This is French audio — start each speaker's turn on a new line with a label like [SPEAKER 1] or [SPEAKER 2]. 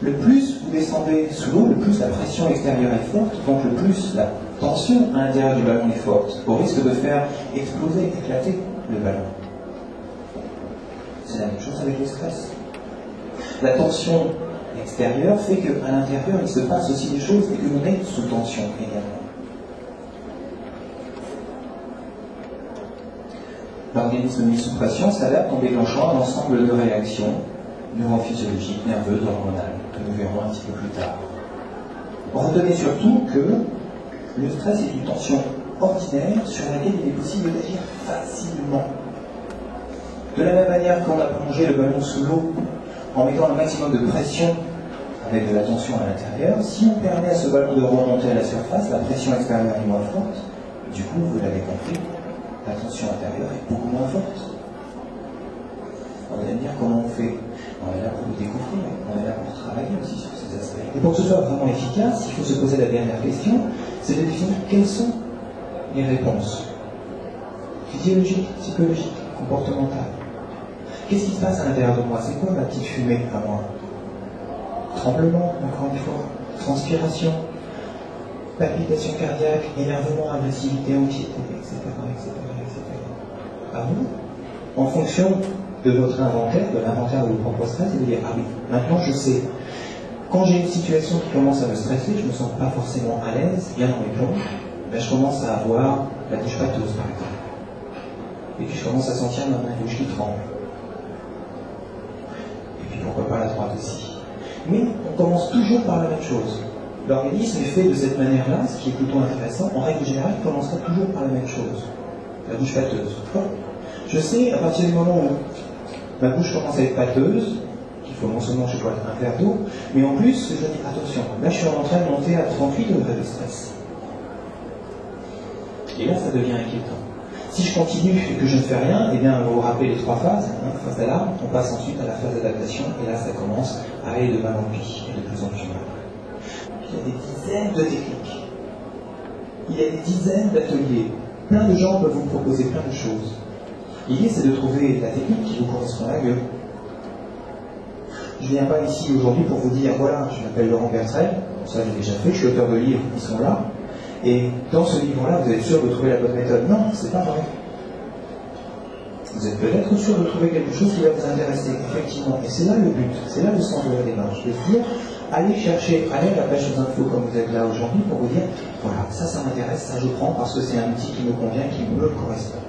[SPEAKER 1] Le plus vous descendez sous l'eau, le plus la pression extérieure est forte, donc le plus la tension à l'intérieur du ballon est forte, au risque de faire exploser, éclater le ballon. C'est la même chose avec le stress. La tension extérieure fait qu'à l'intérieur, il se passe aussi des choses et que l'on est sous tension également. L'organisme mis sous pression s'adapte en déclenchant un ensemble de réactions neurophysiologiques, nerveuses, hormonales, que nous verrons un petit peu plus tard. Retenez surtout que le stress est une tension ordinaire sur laquelle il est possible d'agir facilement. De la même manière qu'on a plongé le ballon sous l'eau en mettant un maximum de pression avec de la tension à l'intérieur, si on permet à ce ballon de remonter à la surface, la pression extérieure est moins forte, du coup, vous l'avez compris, la tension intérieure est beaucoup moins forte. On va me dire comment on fait. On est là pour le découvrir, on est là pour travailler aussi sur ces aspects. Et pour que ce soit vraiment efficace, il faut se poser la dernière question, c'est de définir quelles sont les réponses physiologiques, psychologiques, comportementales. Qu'est-ce qui se passe à l'intérieur de moi? C'est quoi ma petite fumée à moi? Tremblement, encore une fois, transpiration, palpitation cardiaque, énervement, agressivité, anxiété, etc. À vous, en fonction de votre inventaire, de l'inventaire de vos propres stress, et de dire, ah oui, maintenant je sais. Quand j'ai une situation qui commence à me stresser, je ne me sens pas forcément à l'aise, bien dans mes plombs, ben je commence à avoir la bouche pâteuse, par exemple. Et puis je commence à sentir ma main gauche qui tremble. Et puis pourquoi pas la droite aussi. Mais on commence toujours par la même chose. L'organisme est fait de cette manière-là, ce qui est plutôt intéressant. En règle générale, il commencera toujours par la même chose. La bouche pâteuse. Je sais, à partir du moment où ma bouche commence à être pâteuse, qu'il faut non seulement que je boive un verre d'eau, mais en plus, je dis attention, là je suis en train de monter à 38 degrés de stress. Et là, ça devient inquiétant. Si je continue et que je ne fais rien, eh bien, vous vous rappelez les trois phases, phase d'alarme, on passe ensuite à la phase d'adaptation, et là, ça commence à aller de mal en pis, et de plus en plus mal. Il y a des dizaines de techniques. Il y a des dizaines d'ateliers. Plein de gens peuvent vous proposer plein de choses. L'idée, c'est de trouver la technique qui vous correspond à mieux. Je ne viens pas ici aujourd'hui pour vous dire, voilà, je m'appelle Laurent Bertrel, ça j'ai déjà fait, je suis auteur de livres qui sont là, et dans ce livre-là, vous êtes sûr de trouver la bonne méthode. Non, c'est pas vrai. Vous êtes peut-être sûr de trouver quelque chose qui va vous intéresser, effectivement. Et c'est là le but, c'est là le sens de la démarche. De se dire, allez chercher, allez à la page aux infos comme vous êtes là aujourd'hui pour vous dire, voilà, ça m'intéresse, ça je prends parce que c'est un outil qui me convient, qui me correspond.